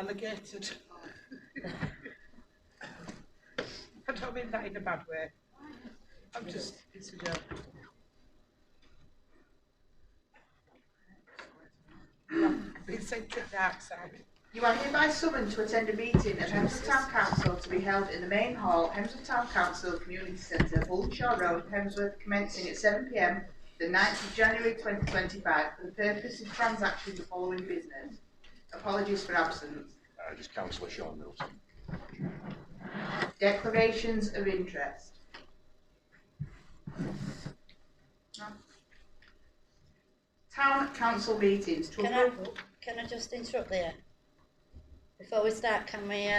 relegated. I don't mean that in a bad way. I'm just, it's a joke. I've been sent to the dark side. You are hereby summoned to attend a meeting of Hemsworth Town Council to be held in the main hall, Hemsworth Town Council Community Centre, Bullenshaw Road, Hemsworth, commencing at 7 p.m. the 9th of January 2025 for the purpose of transacting the following business. Apologies for absence. Just Councillor Sean Milton. Declarations of interest. No. Town Council meetings. Can I just interrupt there? Before we start, can we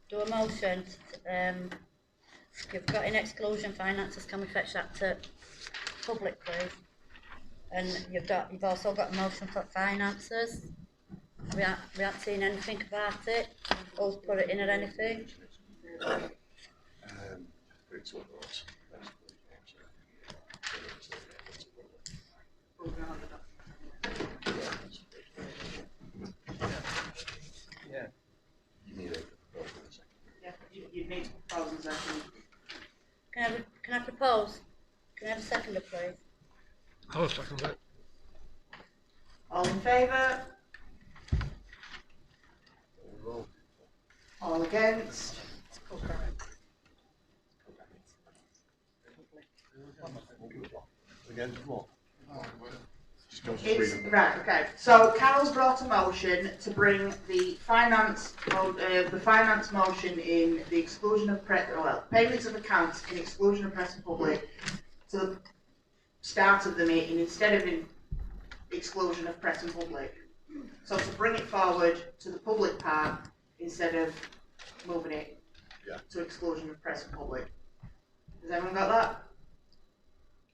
do a motion? You've got in exclusion finances, can we fetch that to public, please? And you've also got a motion for finances. We haven't seen anything about it. Who's put it in or anything? It's what it was. Yeah. You need a proposal in a second. Yeah, you need to propose a second. Can I propose? Can I have a seconder, please? I'll second it. All in favour? All against? Again, what? It's, right, okay. So Carol's brought a motion to bring the finance motion in the exclusion of payments of accounts in exclusion of press and public to the start of the meeting instead of in exclusion of press and public. So to bring it forward to the public part instead of moving it to exclusion of press and public. Has everyone got that?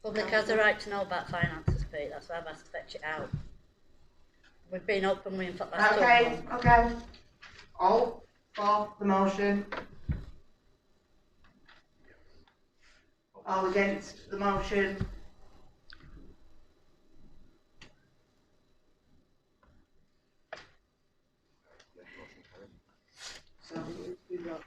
Public has the right to know about finances, Pete. That's why I've asked to fetch it out. We've been open with that last Okay. All for the motion. All against the motion. So we will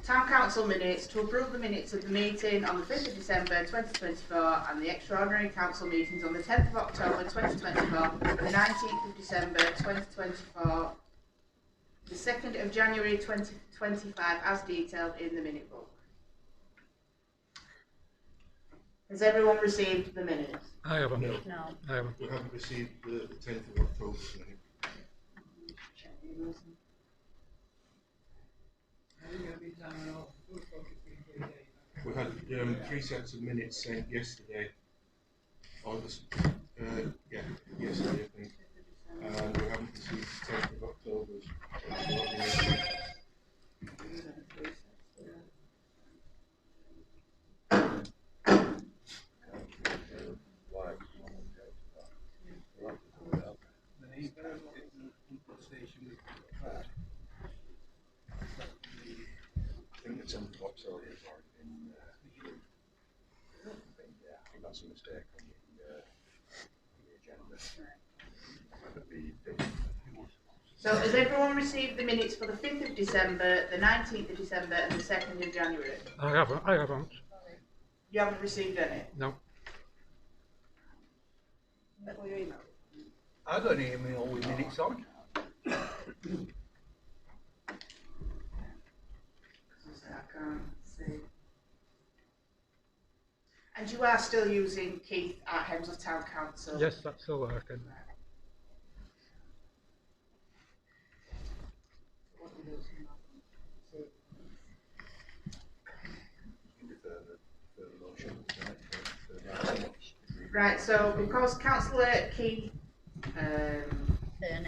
Town Council minutes to approve the minutes of the meeting on the 5th of December 2024 and the extraordinary council meetings on the 10th of October 2024, the 19th of December 2024, the 2nd of January 2025 as detailed in the minute book. Has everyone received the minutes? I haven't. No. I haven't. We haven't received the 10th of October minute. We had 3 sets of minutes sent yesterday. Yesterday I think. And we haven't received the 10th of October's. I think the 10th of October has already been, I think that's a mistake on the agenda. So has everyone received the minutes for the 5th of December, the 19th of December and the 2nd of January? I haven't. You haven't received any? No. I got an email with minutes on. I can't see. And you are still using Keith at Hemsworth Town Council? Yes, that's still working. Right, so because Councillor Keith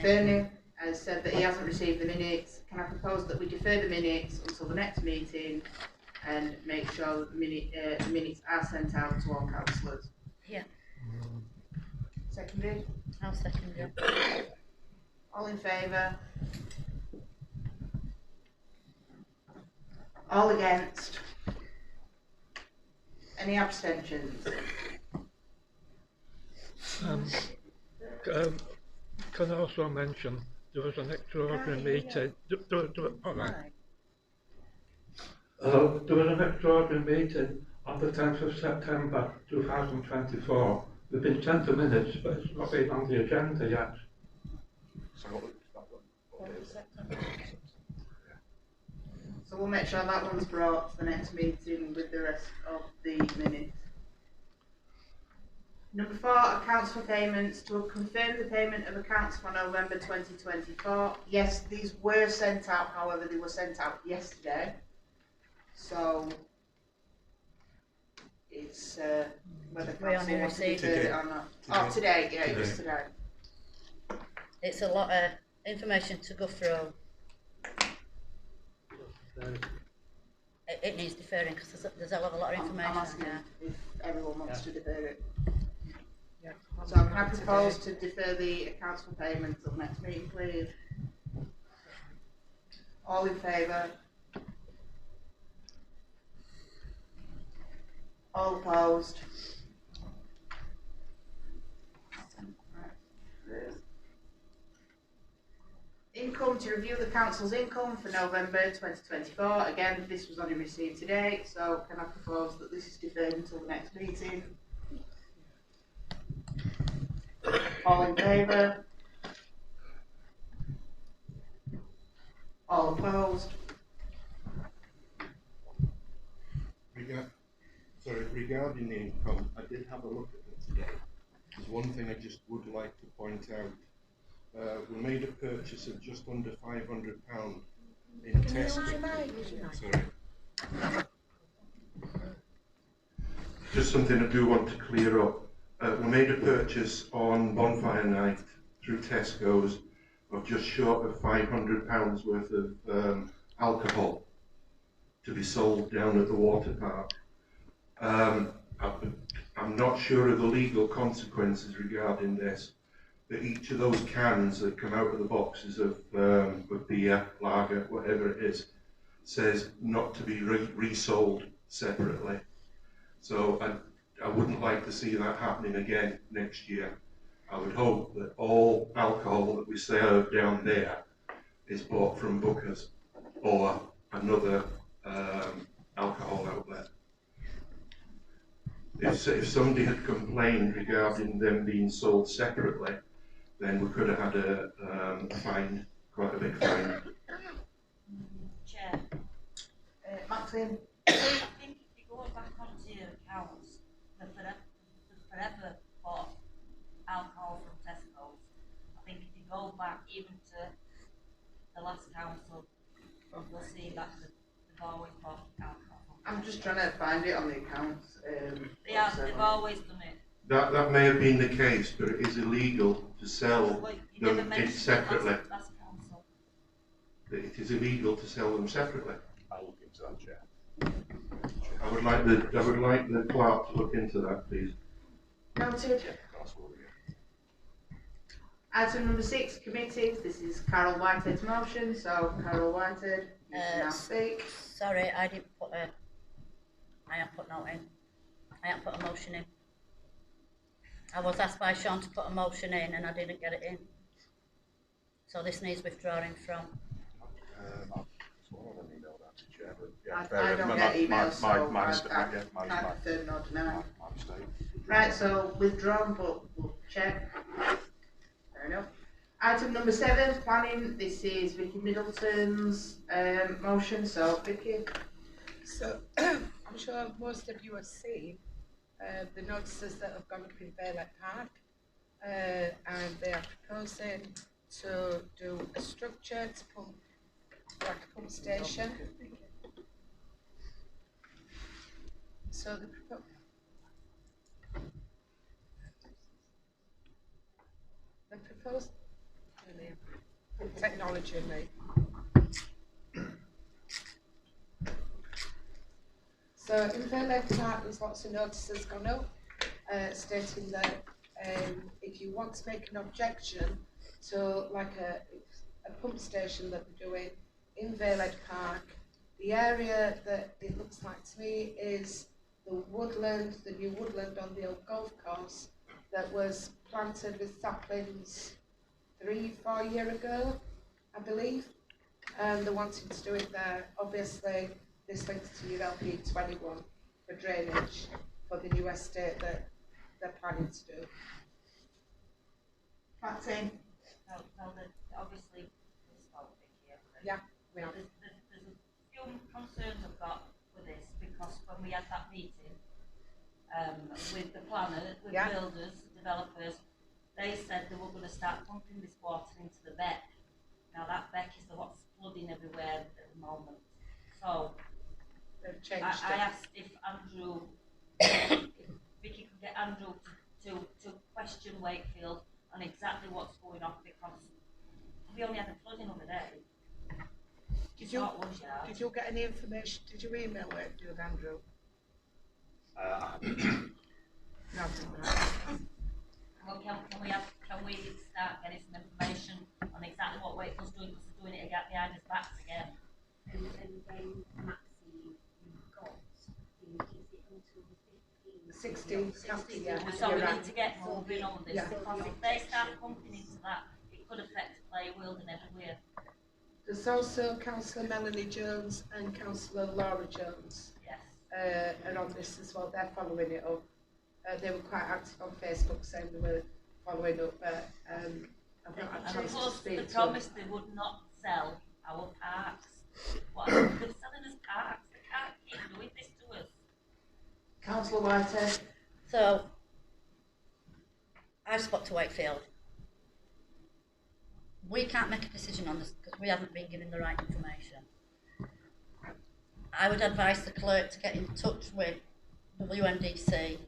Burney has said that he hasn't received the minutes, can I propose that we defer the minutes until the next meeting and make sure that the minutes are sent out to all councillors? Yeah. Seconded? I'll second you. All in favour? All against? Any abstentions? Um, can I also mention there was an extraordinary meeting. All right. There was an extraordinary meeting on the 10th of September 2024. We've been sent the minutes, but it's not been on the agenda yet. So what day is it? So we'll make sure that one's brought to the next meeting with the rest of the minutes. Number 4, accounts for payments. To confirm the payment of accounts for November 2024. Yes, these were sent out, however, they were sent out yesterday. So it's whether council wants to defer it or not. Oh, today, yeah, it was today. It's a lot of information to go through. It needs deferring because there's a lot of information. I'm asking yeah. if everyone wants to defer it. Yeah. So can I propose to defer the accounts for payment till next meeting, please? All in favour? All opposed? Income, to review the council's income for November 2024. Again, this was only received today, so can I propose that this is deferred until the next meeting? All in favour? All opposed? Regarding the income, I did have a look at it today. There's one thing I just would like to point out. We made a purchase of just under £500 in Tesco. Sorry. Just something I do want to clear up. We made a purchase on bonfire night through Tesco's of just short of £500 worth of alcohol to be sold down at the water park. I'm not sure of the legal consequences regarding this, but each of those cans that come out of the boxes of beer, lager, whatever it is, says not to be resold separately. So I wouldn't like to see that happening again next year. I would hope that all alcohol that we serve down there is bought from Booker's or another alcohol outlet. If somebody had complained regarding them being sold separately, then we could have had a fine, quite a big fine. Chair, Maxine? I think if you go back onto your accounts, the forever bought alcohol from Tesco's, I think if you go back even to the last council, you'll see that they've always bought alcohol. I'm just trying to find it on the accounts. They've always done it. That may have been the case, but it is illegal to sell Well, you never them mentioned separately. last council. It is illegal to sell them separately. I'll look into that, Chair. I would like the clerk to look into that, please. Noted. That's what we get. Item number 6, committees. This is Carol Whitehead's motion, so Carol Whitehead, you can now speak. Sorry, I haven't put no in. I haven't put a motion in. I was asked by Sean to put a motion in and I didn't get it in. So this needs withdrawing from. I've sworn an email that to Chair, but yeah, I don't get emails, so my I mistake. can't confirm nor deny. My mistake. Right, so withdrawn, but we'll check. Fair enough. Item number 7, planning. This is Vicky Middleton's motion, so Vicky. So, I'm sure most of you have seen the notices that have gone up in Fairlight Park, and they are proposing to do a structure to pump, like a pump station. So the proposed technology, mate. So in Fairlight Park, there's lots of notices gone up, stating that if you want to make an objection to like a pump station that they're doing in Fairlight Park, the area that it looks like to me is the woodland, the new woodland on the old golf course, that was planted with saplings 3-4 years ago, I believe. And they're wanting to do it there. Obviously, this links to your LP21 for drainage for the new estate that they're planning to do. Maxine? No, obviously, we spoke here. Yeah, we have. There's a few concerns I've got with this, because when we had that meeting, with the planners, with Yeah. builders, developers, they said they were gonna start pumping this water into the beck. Now that beck is what's flooding everywhere at the moment. So, They've changed I it. asked if Andrew, if Vicky could get Andrew to question Wakefield on exactly what's going on, because we only had a flooding over there. Did It's you, not one yard. did you get any information? Did you email Wakefield, Andrew? No. Well, can we start getting some information on exactly what Wakefield's doing, because they're doing it again behind his backs again? And then Maxine, you've got, is it until the 15th? 16th, yeah. So we You're need right. to get moving on this, Yeah. because if they start pumping into that, it could affect Play World and everywhere. There's also Councillor Melanie Jones and Councillor Laura Jones Yes. are on this as well. They're following it up. They were quite active on Facebook saying they were following up, but I've not had a And chance of to course, speak they to them. promised they would not sell our parks. What are they selling us parks? They can't keep doing this to us. Councillor Whitehead? So, I've spoke to Wakefield. We can't make a decision on this because we haven't been given the right information. I would advise the clerk to get in touch with WNDC.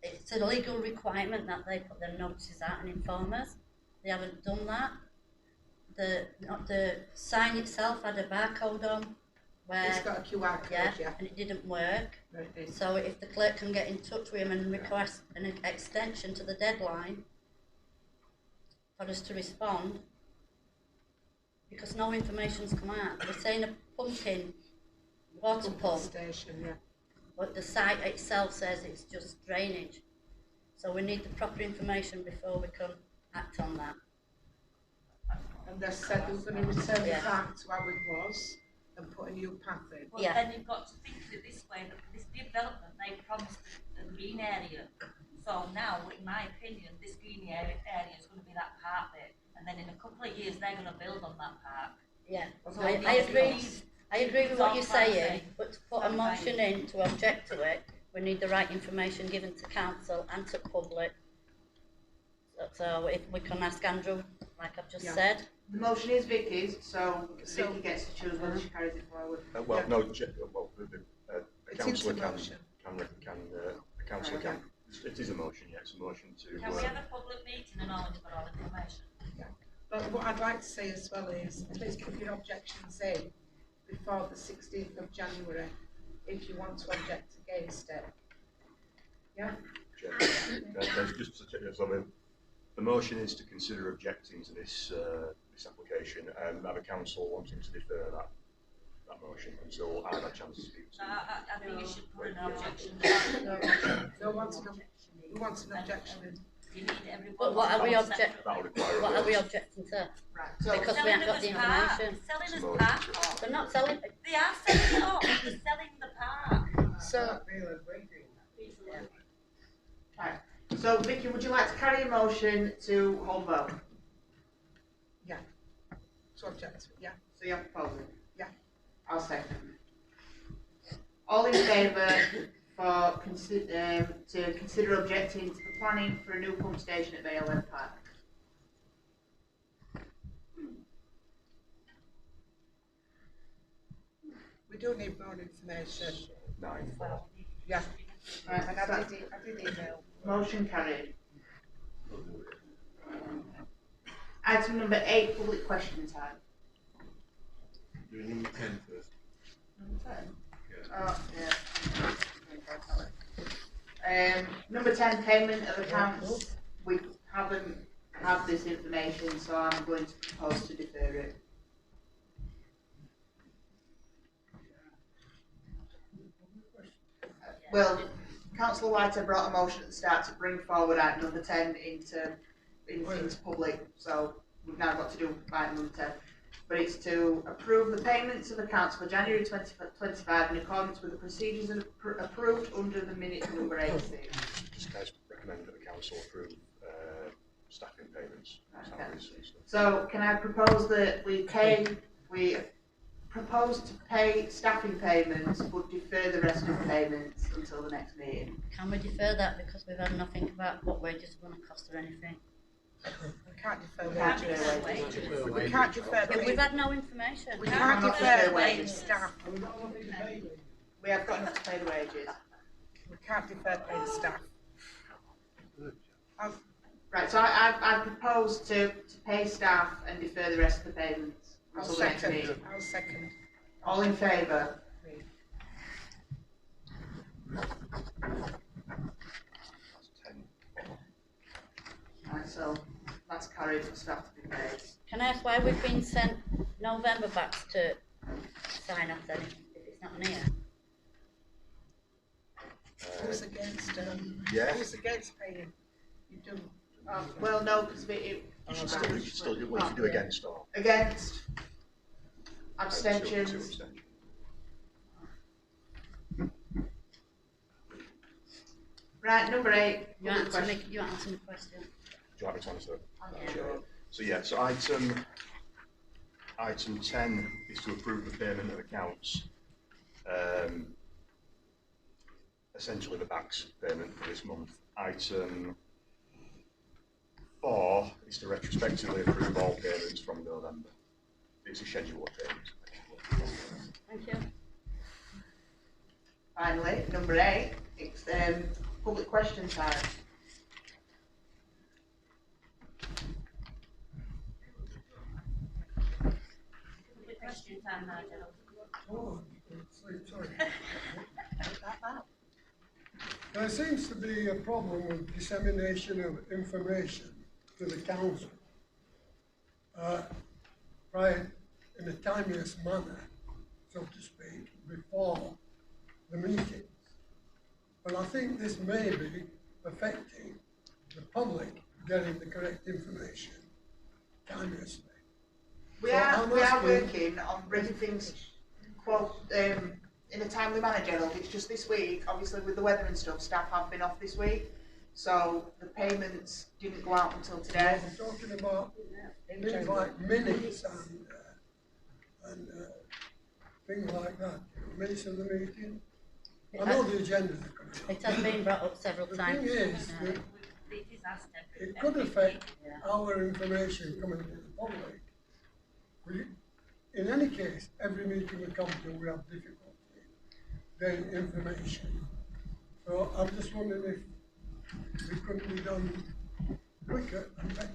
It's a legal requirement that they put their notices out and inform us. They haven't done that. The sign itself had a barcode on where, It's got a QR code, yeah. and it didn't work. Right, it is. So if the clerk can get in touch with him and request an extension to the deadline for us to respond, because no information's come out. They're saying a pumping water pump, Station, yeah. but the site itself says it's just drainage. So we need the proper information before we can act on that. And they said they were going to return Yeah. it back to how it was and put a new path in. Well, Yeah. then you've got to think of it this way, that this development, they promised a green area. So now, in my opinion, this green area is going to be that park bit, and then in a couple of years, they're going to build on that park. Yeah, So I it agree. needs- I agree with what you're It's all saying, fine. but to put a It's all motion in to object to it, we need the right information given to council and to public. So if we can ask Andrew, like I've just Yeah. said. The motion is Vicky's, so So- Vicky gets to choose whether she carries it forward. Well, Yeah. no, a It's councillor a can, motion. a councillor Right, can, it is a motion, yeah, it's a motion to, Can we have a public meeting and all, we've got all the information? But what I'd like to say as well is, please put your objections in before the 16th of January if you want to object against it. Yeah? Chair. There's just such a, so the motion is to consider objecting to this, this application and have a council wanting to defer that motion until I have a chance to speak to. I think you should put an objection. No, we want an objection in. You need everyone. But what are we to object? That'll require a What are we vote. objecting to? Right, so Because we Selling haven't got the us park. information. Selling It's a us motion park. to- They're not selling. They are selling it off. They're selling the park. So, right. So Vicky, would you like to carry a motion to hold vote? to object to it, yeah. So you're proposing? Yeah. I'll second. All in favour for to consider objecting to the planning for a new pump station at Vale End Park? We do need more information. 9-4. Yeah. Right, And I did email. Motion carried. Item number 8, public question time. Do we need 10 first? Oh, yeah. Number 10, payment of accounts. We haven't had this information, so I'm going to propose to defer it. Well, Councillor White brought a motion at the start to bring forward item number 10 into public, so we've now got to do item number 10. But it's to approve the payments of accounts for January 2025 in accordance with the procedures approved under the minute number 18. Just guys recommend that the council approve staffing payments. Okay. So can I propose that we propose to pay staffing payments but defer the rest of the payments until the next meeting? Can we defer that because we've had nothing about what wages are going to cost or anything? We can't defer We can't wages. defer wages. We can't defer But we've had no information. We can't defer wages, staff. We have got enough to pay the wages. We can't defer paying staff. Right, so I propose to pay staff and defer the rest of the payments I'll until the next second. meeting. I'll second. All in favour? Right, so that's carried for staff to be paid. Can I ask why we've been sent November backs to sign off then if it's not on here? Who's against, Yeah. who's against paying? You do. Well, no, because You should still do, what you do against or? against, Two abstentions. abstentions. Right, number 8. You answer my question. Do you want me to answer? Yeah. Sure. So yeah, so item 10 is to approve the payment of accounts. Essentially the backs payment for this month. Item 4 is to retrospectively approve all payments from November. It's a schedule of payments. Thank you. Finally, number 8, it's public question time. Question time now, Gerald. Sorry. There seems to be a problem with dissemination of information to the council, right, in a timeous manner, so to speak, before the meetings. But I think this may be affecting the public getting the correct information timeously. We are working on bringing things in a timely manner, Gerald. It's just this week, obviously with the weather and stuff, staff have been off this week, so the payments didn't go out until today. I'm talking about things like minutes and things like that, minutes of the meeting. I know the agendas are coming up. It has been brought up several The times. thing is that It is asked every. it could affect our information coming to the public. In any case, every meeting we come to, we have difficulty getting information. So I'm just wondering if it couldn't be done quicker and better.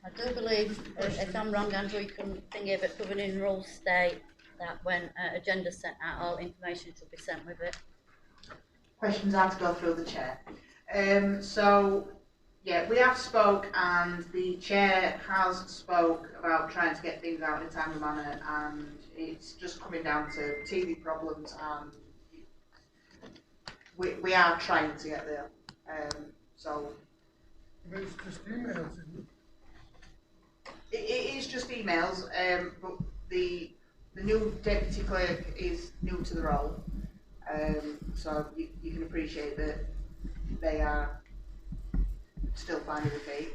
I do believe, if I'm wrong, Andrew, you can think of it, governing rules state that when agenda's sent out, all information should be sent with it. Questions are to go through the chair. So, yeah, we have spoke and the chair has spoke about trying to get things out in a timely manner, and it's just coming down to TV problems, and we are trying to get there. So But it's just emails, isn't it? it is just emails, but the new deputy clerk is new to the role, so you can appreciate that they are still finding the feet.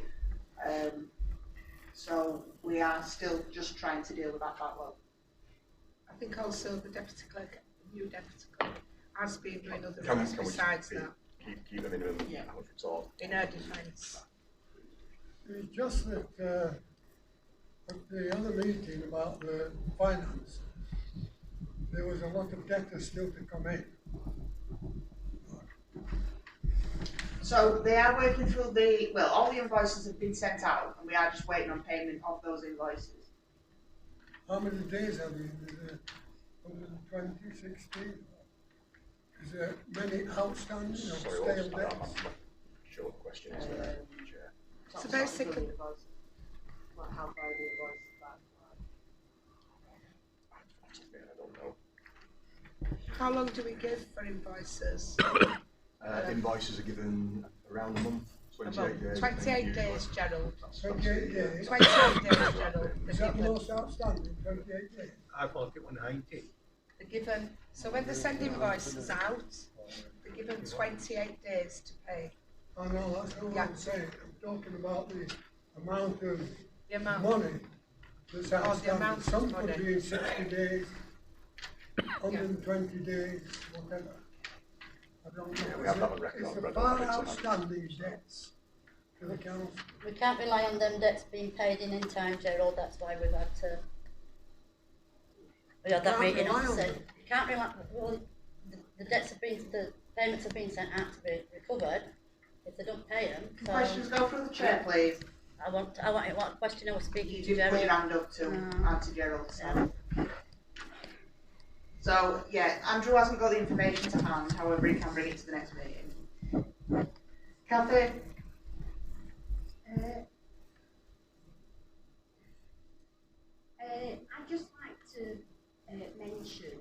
So we are still just trying to deal with that well. I think also the deputy clerk, the new deputy clerk, has been doing other Can things we besides that, keep the minimum Yeah. hours at all? in her defence. It's just that at the other meeting about the finance, there was a lot of data still to come in. So they are working through all the invoices have been sent out, and we are just waiting on payment of those invoices. How many days have you, is it 120, 60? Is there many outstanding or Sorry, stale I'm debts? not sure what the question is there, Chair. So basically- Like how far the invoices back. I don't know. How long do we give for invoices? Invoices are given around a month, 28 days. 28 days, Gerald. 28 days. 28 days, Gerald. Is that the most outstanding, 28 days? I thought it was 90. They're given, so when they send invoices out, they're given 28 days to pay. I know, that's not what I'm saying. I'm talking about the amount of The amount. money that's outstanding. amount of Some money. could be in 60 days, 120 days, whatever. I don't know. Yeah, we have that on record, It's the but I don't far think so. outstanding debts to the council. We can't rely on them debts being paid in time, Gerald, that's why we've had to. We had that Can't meeting on rely on said, them. you can't rely, well, the debts have been, the payments have been sent out to be recovered, if they don't pay them, so. Questions go through the chair, please. I want what question I was speaking You to did put your Gerald. hand up to No. Auntie Gerald, so. So, yeah, Andrew hasn't got the information to hand, however, he can bring it to the next meeting. Kathy? I'd just like to mention,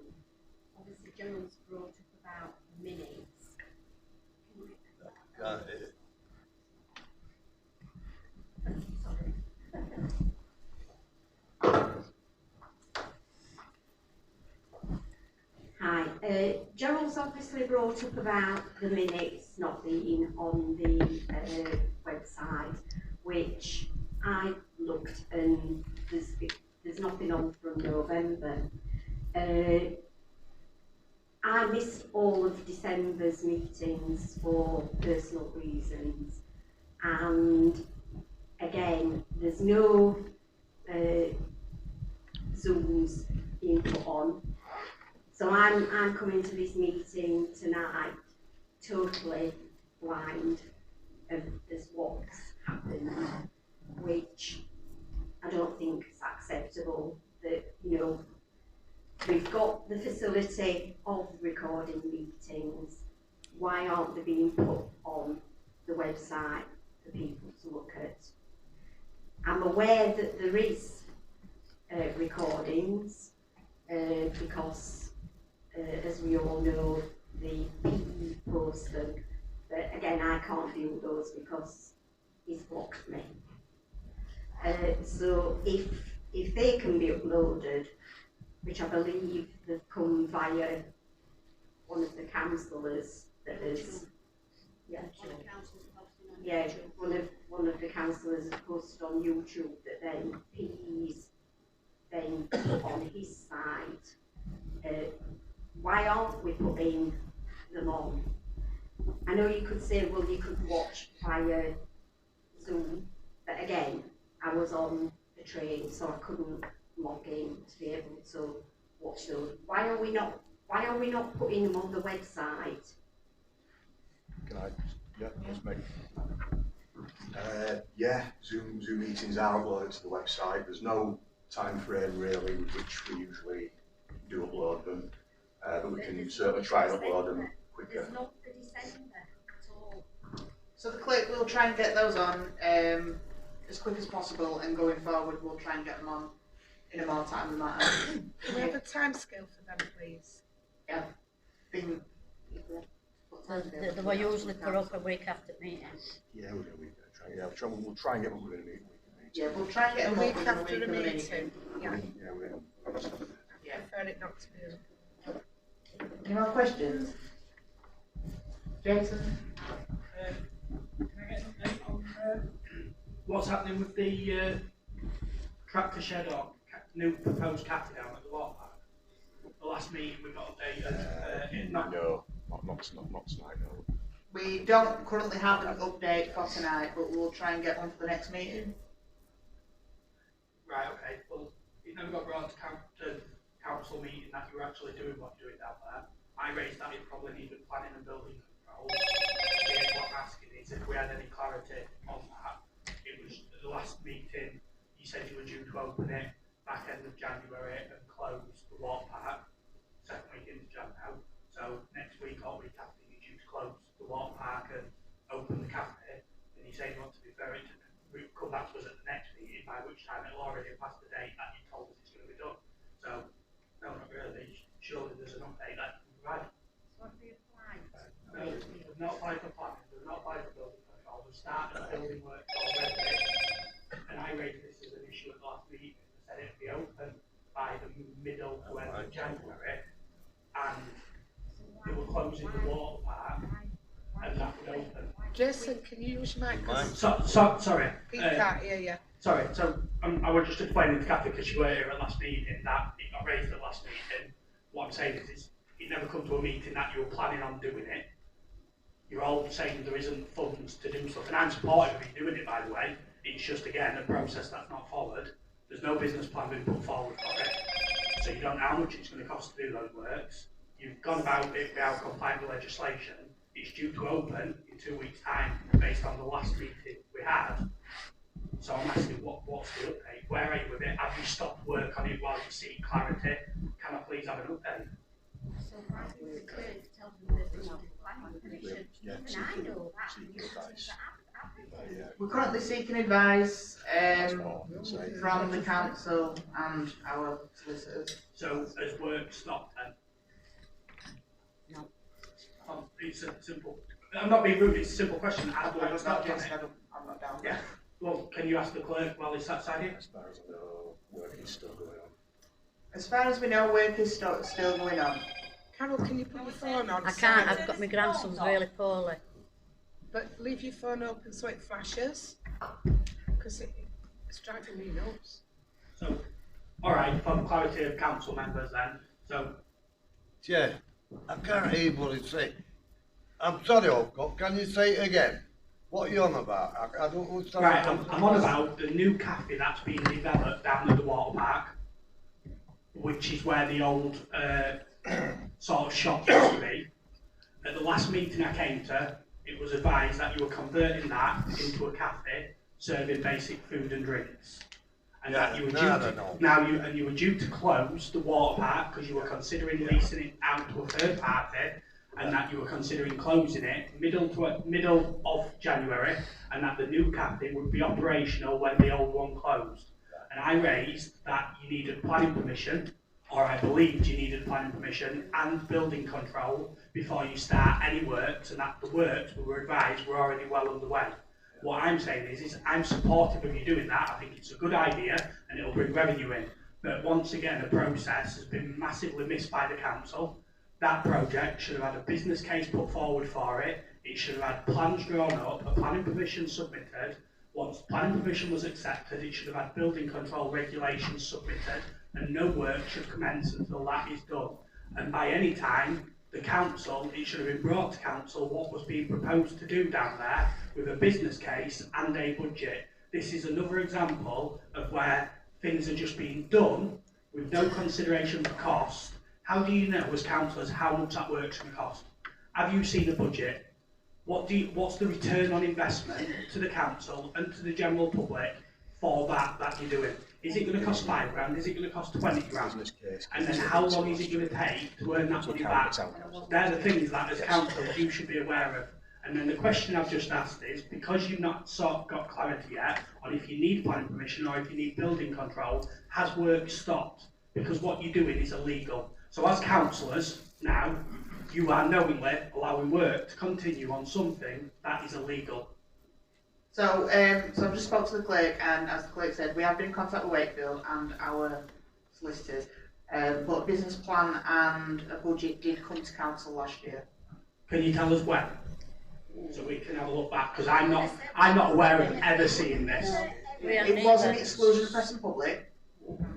obviously Gerald's brought up about minutes. Hi, Gerald's obviously brought up about the minutes not being on the website, which I looked and there's nothing on from November. I missed all of December's meetings for personal reasons, and again, there's no Zooms being put on. So I'm coming to this meeting tonight totally blind as what's happened, which I don't think is acceptable. That, you know, we've got the facility of recording meetings. Why aren't they being put on the website for people to look at? I'm aware that there is recordings because as we all know, the PE posts them, but again, I can't view those because he's blocked me. So if they can be uploaded, which I believe they've come via one of the councillors that is, one of the councillors has posted on YouTube that then PE's then put on his site. Why aren't we putting them on? I know you could say, well, you could watch via Zoom, but again, I was on the train, so I couldn't log in to be able to watch those. Why are we not putting them on the website? Can I just make? Yeah, Zoom meetings are uploaded to the website. There's no time frame really with which we usually do upload them, but we can certainly try and upload them quicker. There's not for December at all. So the clerk will try and get those on as quick as possible, and going forward we'll try and get them on in a more timely manner. Can we have a time scale for them, please? Yeah. They were usually put up a week after meeting. Yeah, we'll try and get them within a week. Yeah, we'll try and get A them week up after within the a week of the meeting, yeah. Yeah. I prefer it not to be. Any more questions? Jason? Can I get an update on what's happening with the tractor shed or new proposed cafe down at the water park? The last meeting we got updated. No, not tonight, no. We don't currently have an update for tonight, but we'll try and get one for the next meeting. Right, okay. Well, it never got brought to council meeting that you were actually doing what you're doing down there. I raised that it probably needed planning and building control. What I'm asking is if we had any clarity on that. It was the last meeting, you said you were due to open it back end of January and close the water park, second week into Jan now. So next week or week after you're due to close the water park and open the cafe, and you say you want to be very, come back to us at the next meeting, by which time it'll already have passed the date that you told us it's going to be done. So, no, not really. Surely there's an update that you can provide. So have we applied? We've not started the building work already, and I raised this as an issue at the last meeting, said it'd be open by the middle to end of January, and they were closing the water park, and that would open. Jason, can you use your mic? Sorry. He can't hear you. Sorry, so I was just explaining to Kathy, because you were here at last meeting, that it got raised at last meeting. What I'm saying is it never come to a meeting that you were planning on doing it. You're all saying there isn't funds to do stuff, and I'm supportive of you doing it, by the way. It's just, again, a process that's not followed. There's no business plan being put forward for it, so you don't know how much it's going to cost to do those works. You've gone about it without complying with legislation. It's due to open in 2 weeks' time, based on the last meeting we had. So I'm asking, what's the update? Where are you with it? Have you stopped work on it while you seek clarity? Can I please have an update? So why would we clearly tell them there's no planning permission? Even I know that. We're currently seeking advice from the council and our solicitors. So has work stopped then? No. It's a simple, I'm not being rude, it's a simple question. Has I work don't stopped know, on it? Jason, I'm not down. Yeah. Well, can you ask the clerk while he's sat side here? As far as I know, work is still going on. As far as we know, work is still going on. Carol, can you put your phone on? I can't, I've got my grandson's really poorly. But leave your phone open so it flashes, because it's driving me nuts. So, alright, for the clarity of council members then, so. Chair, I can't hear what he's saying. I'm sorry, Alcott, can you say it again? What are you on about? I don't understand. Right, I'm on about the new cafe that's being developed down at the water park, which is where the old sort of shop used to be. At the last meeting I came to, it was advised that you were converting that into a cafe, serving basic food and drinks. And that you were due to close the water park because you were considering leasing it out to a third party, and that you were considering closing it middle of January, and that the new cafe would be operational when the old one closed. And I raised that you needed planning permission, or I believed you needed planning permission and building control before you start any works, and that the works, we were advised, were already well underway. What I'm saying is I'm supportive of you doing that. I think it's a good idea and it'll bring revenue in. But once again, the process has been massively missed by the council. That project should have had a business case put forward for it. It should have had plans drawn up, a planning permission submitted. Once planning permission was accepted, it should have had building control regulations submitted, and no work should commence until that is done. And by any time, the council, it should have been brought to council what was being proposed to do down there with a business case and a budget. This is another example of where things are just being done with no consideration for cost. How do you know as councillors how much that work's going to cost? Have you seen the budget? What's the return on investment to the council and to the general public for that you're doing? Is it going to cost £5 Is it going to cost 20 grand? And then how long is it going to take to earn that money back? They're the things that as councillors you should be aware of. And then the question I've just asked is, because you've not sort of got clarity yet on if you need planning permission or if you need building control, has work stopped? Because what you're doing is illegal. So as councillors now, you are knowingly allowing work to continue on something that is illegal. So I've just spoke to the clerk, and as the clerk said, we have been in contact with Wakefield and our solicitors, but a business plan and a budget did come to council last year. Can you tell us when? So we can have a look back, because I'm not aware of ever seeing this. It was an exclusion of press and public.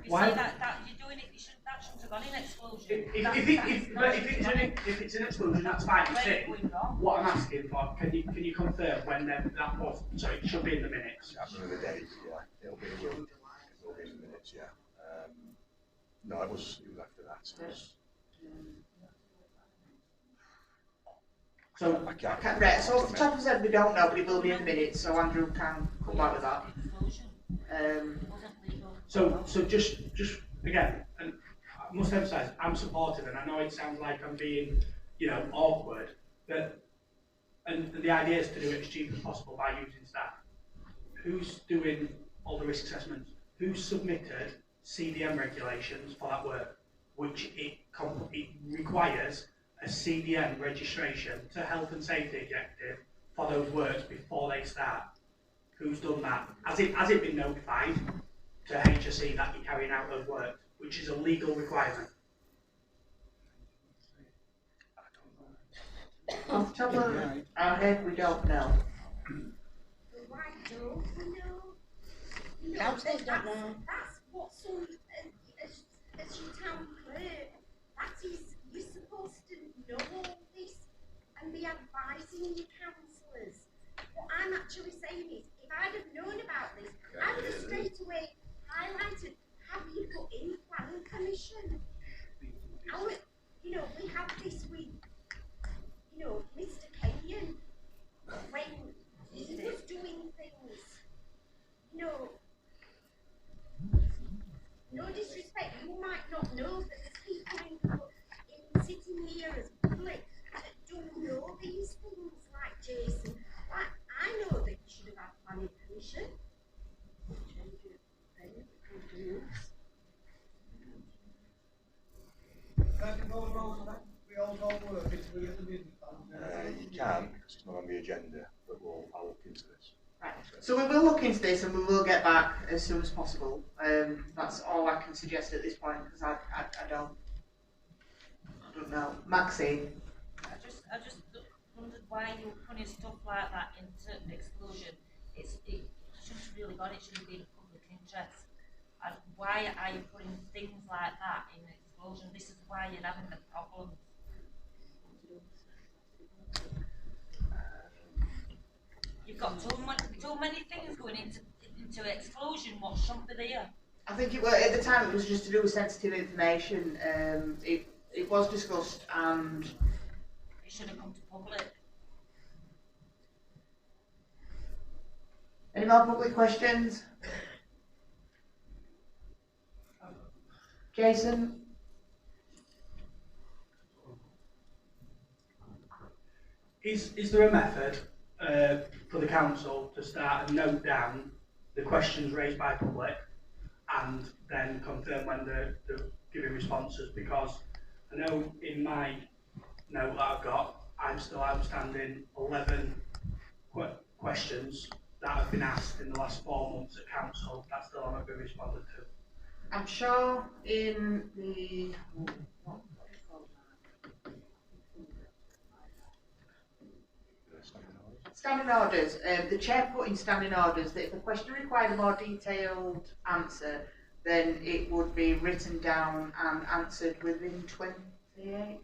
Why? That you're doing it, that shouldn't have gone in exclusion. If it's an exclusion, that's fine. You see, what I'm asking for, can you confirm when that was? So it should be in the minutes. After the date, yeah, it'll be in the minutes, yeah. No, it was after that. So right. So off the top of his head, we don't know, but it will be in the minutes. So Andrew can come back with that. So just again, and I must emphasise, I'm supportive, and I know it sounds like I'm being, awkward, but and the idea is to do it as cheap as possible by using staff. Who's doing all the risk assessments? Who submitted CDM regulations for that work, which it requires a CDM registration to health and safety objective for those works before they start? Who's done that? Has it been notified to HSE that you're carrying out those works, which is a legal requirement? Off the top of our head, we don't know. Why don't we know? You know, Councillors don't know. That's what some, as your town clerk, that is, you're supposed to know all this and be advising your councillors. What I'm actually saying is, if I'd have known about this, I would have straight away highlighted, have you put in planning permission? I would, you know, we had this with, you know, Mr. Kenyon, when he was doing things, you know, no disrespect, you might not know that there's people in sitting here as public that don't know these things, like Jason. Like, I know that you should have had planning permission. You can, because it's not on the agenda, but I'll look into this. Right. So we will look into this and we will get back as soon as possible. That's all I can suggest at this point, because I don't know. Maxine? I just wondered why you were putting stuff like that into exclusion. It shouldn't have really gone, it should have been public interest. And why are you putting things like that in exclusion? This is why you're having the problems. You've got too many things going into exclusion, what shouldn't be there. I think it was, at the time it was just to do with sensitive information. It was discussed and It should have come to public. any more public questions? Jason? Is there a method for the council to start and note down the questions raised by public and then confirm when they're giving responses? Because I know in my note that I've got, I'm still outstanding 11 questions that have been asked in the last 4 months at council that still haven't been responded to. I'm sure in the standing orders, the chair put in standing orders that if the question required a more detailed answer, then it would be written down and answered within 28 days.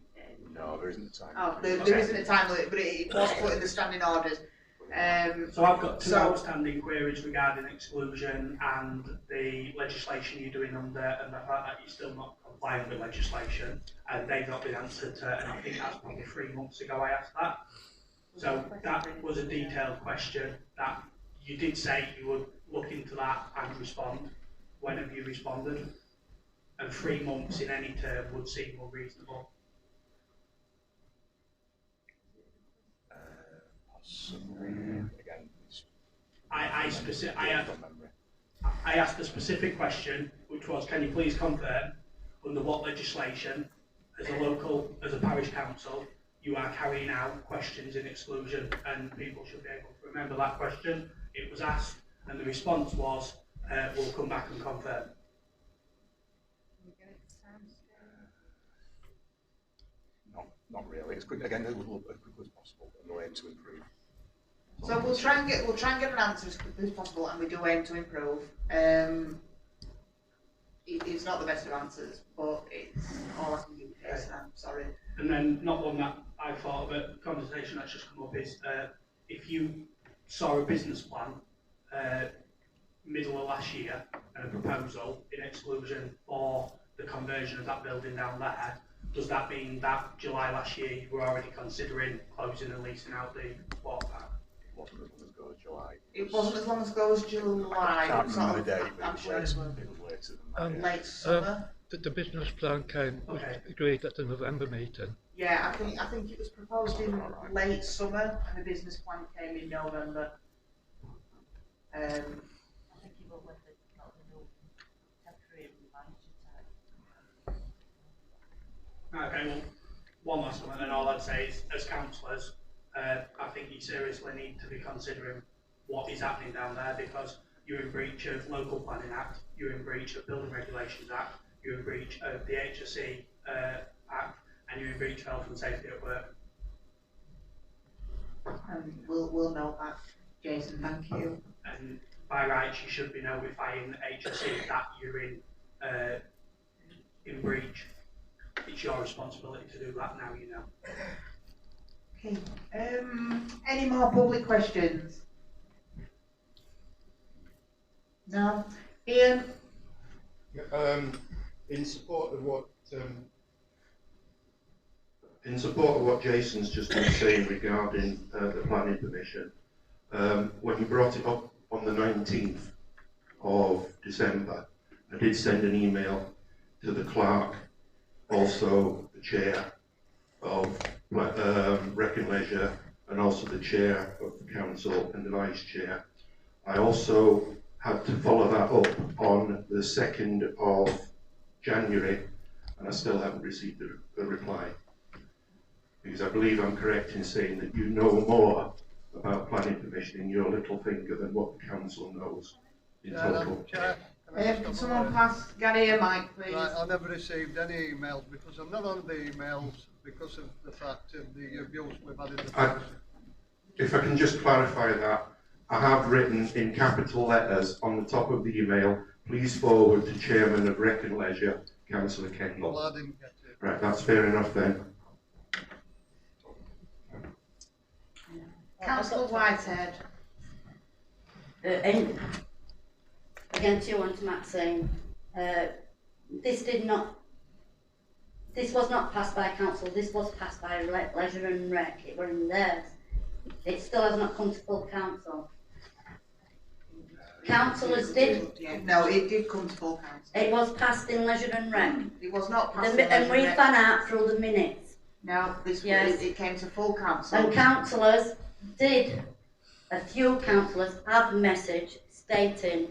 No, there isn't a time. Oh, there isn't a time limit, but it was put in the standing orders. So I've got two outstanding queries regarding exclusion and the legislation you're doing under, and the fact that you're still not complying with legislation, and they've not been answered to, and I think that's probably 3 months ago I asked that. So that was a detailed question that you did say you would look into that and respond. When have you responded? And 3 months in any term would seem more reasonable. Possibly. Again, I asked a specific question, which was, can you please confirm under what legislation, as a parish council, you are carrying out questions in exclusion, and people should be able to remember that question. It was asked, and the response was, we'll come back and confirm. not really. It's quick again. As quickly as possible, and we'll aim to improve. So we'll try and get an answer as quickly as possible, and we do aim to improve. It's not the best of answers, but it's all I can do. Yes, I'm sorry. And then, not one that I thought of, a conversation that's just come up is, if you saw a business plan middle of last year and a proposal in exclusion for the conversion of that building down there, does that mean that July last year you were already considering closing and leasing out the water park? It wasn't as long ago as July. It wasn't as long ago as July. I can't remember the date, but I'm sure it was later than that. late summer. The business plan was agreed at the November meeting. Yeah, I think it was proposed in late summer, and the business plan came in November. I think you will with it, not the new temporary manager type. Okay, well, one last one, and then all I'd say is, as councillors, I think you seriously need to be considering what is happening down there, because you're in breach of Local Planning Act, you're in breach of Building Regulations Act, you're in breach of the HSE Act, and you're in breach of Health and Safety at Work. We'll note that, Jason, thank you. And by rights, you should be notifying HSE that you're in breach. It's your responsibility to do that now, you know. Okay, any more public questions? No? Ian? In support of what Jason's just been saying regarding the planning permission, when you brought it up on the 19th of December, I did send an email to the clerk, also the chair of Rec and Leisure, and also the chair of the council and the vice chair. I also had to follow that up on the 2nd of January, and I still haven't received a reply. Because I believe I'm correct in saying that you know more about planning permission in your little finger than what the council knows in total. Chair, Can someone pass Gary a mic, please? right, I never received any emails because I'm not on the emails because of the fact of the abuse we've had in the past. If I can just clarify that, I have written in capital letters on the top of the email, please forward to Chairman of Rec and Leisure, Councillor Kendall. Well, I didn't get it. Right, that's fair enough then. Councillor Whitehead. Against you and Maxine, this was not passed by council, this was passed by Leisure and Rec, it were in theirs. It still has not come to full council. Councillors did. No, it did come to full council. It was passed in Leisure and Rec. It was not passed in Leisure And we and Rec. found out through the minutes. No, Yes. it came to full council. And councillors a few councillors have a message stating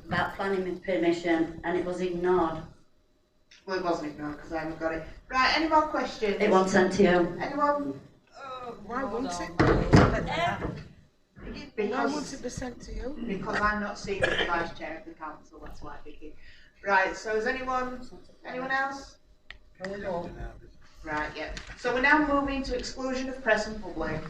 about planning permission, and it was ignored. Well, it wasn't ignored because I haven't got it. Right, any more questions? It wasn't sent to you. Anyone? Why won't it? Why won't it be sent to you? Because I'm not seen as the vice chair of the council, that's why I'm thinking. Right, so is anyone else? Can we go? Right, yeah. So we're now moving to exclusion of press and public.